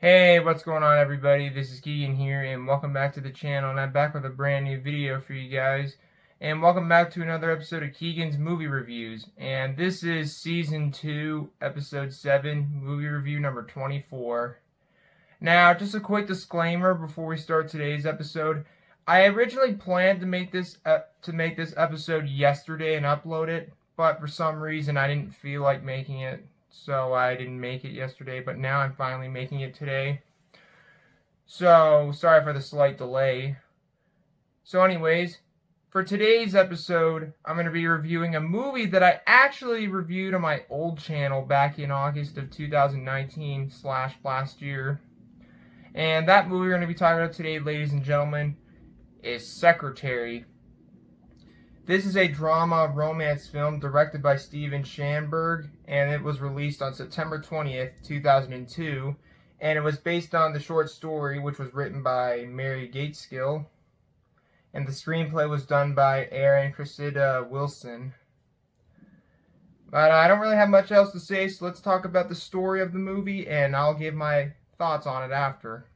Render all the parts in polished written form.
Hey, what's going on everybody? This is Keagan here and welcome back to the channel, and I'm back with a brand new video for you guys. And welcome back to another episode of Keagan's Movie Reviews. And this is Season 2, Episode 7, movie review number 24. Now, just a quick disclaimer before we start today's episode. I originally planned to make this episode yesterday and upload it, but for some reason I didn't feel like making it. So I didn't make it yesterday, but now I'm finally making it today. So, sorry for the slight delay. So anyways, for today's episode, I'm going to be reviewing a movie that I actually reviewed on my old channel back in August of 2019 / last year. And that movie we're going to be talking about today, ladies and gentlemen, is Secretary. This is a drama romance film directed by Shainberg, and it was released on September 20th, 2002, and it was based on the short story, which was written by Gaitskill, and the screenplay was done by Erin, Cressida, Wilson. But I don't really have much else to say, so let's talk about the story of the movie, and I'll give my thoughts on it after.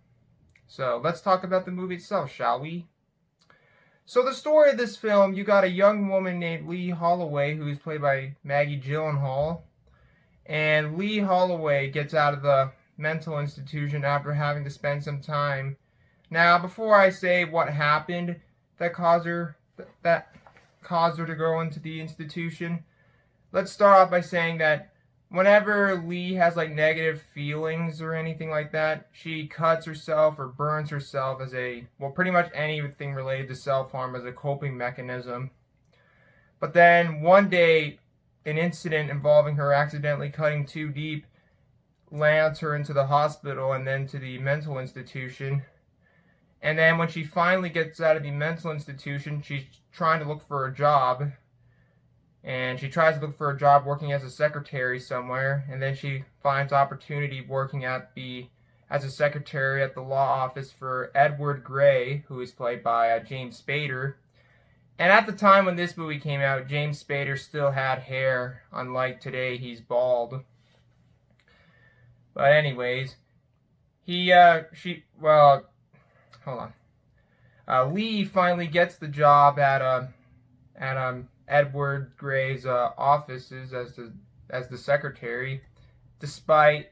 So let's talk about the movie itself, shall we? So the story of this film, you got a young woman named Lee Holloway, who is played by Maggie Gyllenhaal. And Lee Holloway gets out of the mental institution after having to spend some time. Now, before I say what happened that caused her to go into the institution, let's start off by saying that whenever Lee has like negative feelings or anything like that, she cuts herself or burns herself as pretty much anything related to self-harm as a coping mechanism. But then one day, an incident involving her accidentally cutting too deep lands her into the hospital and then to the mental institution. And then when she finally gets out of the mental institution, she's trying to look for a job. And she tries to look for a job working as a secretary somewhere, and then she finds opportunity working as a secretary at the law office for Edward Gray, who is played by James Spader. And at the time when this movie came out, James Spader still had hair, unlike today, he's bald. But anyways, hold on. Lee finally gets the job at Edward Gray's offices as the secretary, despite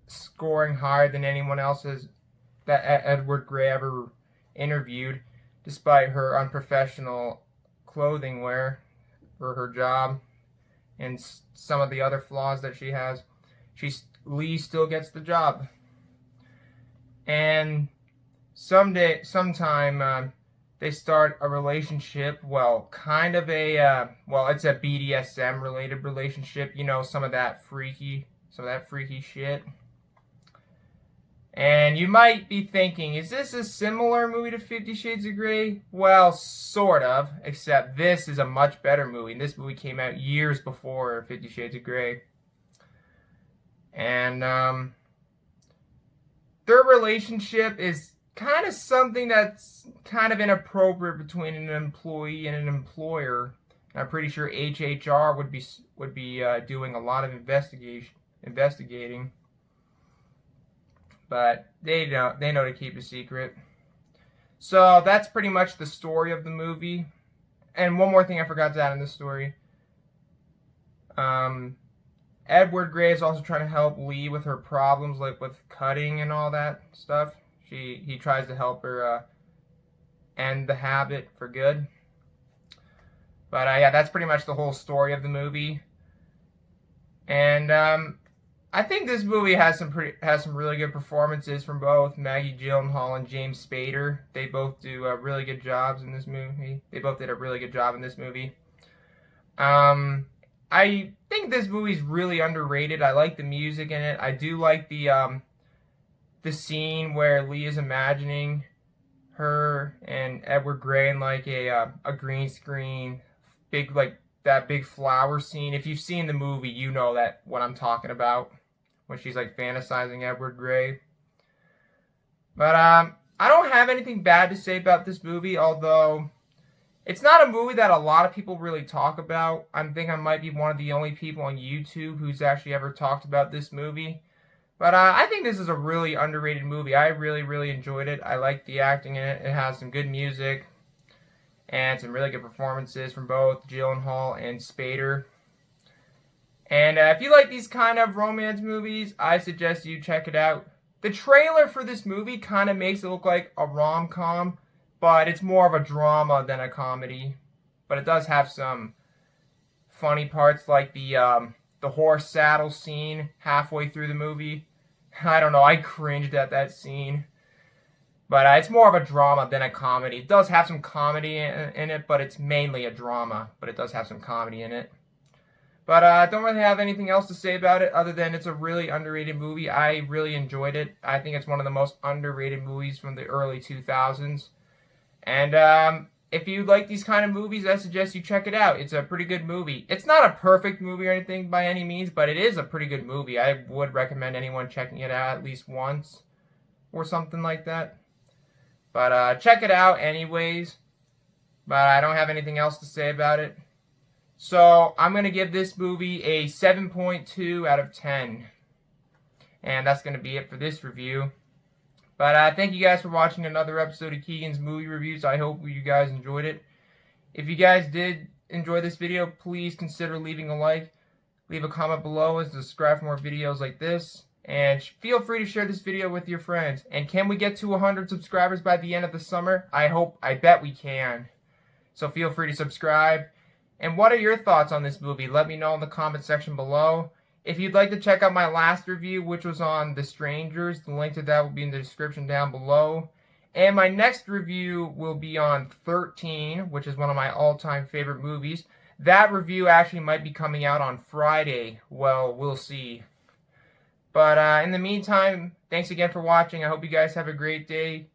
scoring higher than anyone else that Edward Gray ever interviewed, despite her unprofessional clothing wear for her job and some of the other flaws that she has. Lee still gets the job. And sometime they start a relationship, it's a BDSM related relationship, some of that freaky shit. And you might be thinking, is this a similar movie to 50 Shades of Grey? Well, sort of, except this is a much better movie, and this movie came out years before 50 Shades of Grey. And their relationship is kind of something that's kind of inappropriate between an employee and an employer. And I'm pretty sure HHR would be doing a lot of investigating, but they know to keep a secret. So that's pretty much the story of the movie. And one more thing I forgot to add in this story. Edward Gray is also trying to help Lee with her problems, like with cutting and all that stuff. He tries to help her end the habit for good. But yeah, that's pretty much the whole story of the movie. And I think this movie has some really good performances from both Maggie Gyllenhaal and James Spader. They both do really good jobs in this movie. They both did a really good job in this movie. I think this movie's really underrated. I like the music in it. I do like the scene where Lee is imagining her and Edward Gray in like a green screen, big flower scene. If you've seen the movie, you know that what I'm talking about when she's like fantasizing Edward Gray. But I don't have anything bad to say about this movie, although it's not a movie that a lot of people really talk about. I think I might be one of the only people on YouTube who's actually ever talked about this movie. But I think this is a really underrated movie. I really, really enjoyed it. I like the acting in it. It has some good music and some really good performances from both Gyllenhaal and Spader. And if you like these kind of romance movies, I suggest you check it out. The trailer for this movie kind of makes it look like a rom-com, but it's more of a drama than a comedy. But it does have some funny parts, like the horse saddle scene halfway through the movie. I don't know, I cringed at that scene. But it's more of a drama than a comedy. It does have some comedy in it, but it's mainly a drama. But it does have some comedy in it. But I don't really have anything else to say about it other than it's a really underrated movie. I really enjoyed it. I think it's one of the most underrated movies from the early 2000s. And if you like these kind of movies, I suggest you check it out. It's a pretty good movie. It's not a perfect movie or anything by any means, but it is a pretty good movie. I would recommend anyone checking it out at least once or something like that. But check it out anyways. But I don't have anything else to say about it. So I'm going to give this movie a 7.2 out of 10. And that's going to be it for this review. But thank you guys for watching another episode of Keagan's Movie Reviews. I hope you guys enjoyed it. If you guys did enjoy this video, please consider leaving a like. Leave a comment below and subscribe for more videos like this. And feel free to share this video with your friends. And can we get to 100 subscribers by the end of the summer? I bet we can. So feel free to subscribe. And what are your thoughts on this movie? Let me know in the comment section below. If you'd like to check out my last review, which was on The Strangers, the link to that will be in the description down below. And my next review will be on 13, which is one of my all-time favorite movies. That review actually might be coming out on Friday. Well, we'll see. But in the meantime, thanks again for watching. I hope you guys have a great day.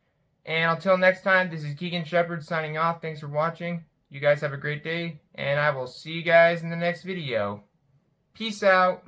And until next time, this is Keagan Shepherd signing off. Thanks for watching. You guys have a great day, and I will see you guys in the next video. Peace out.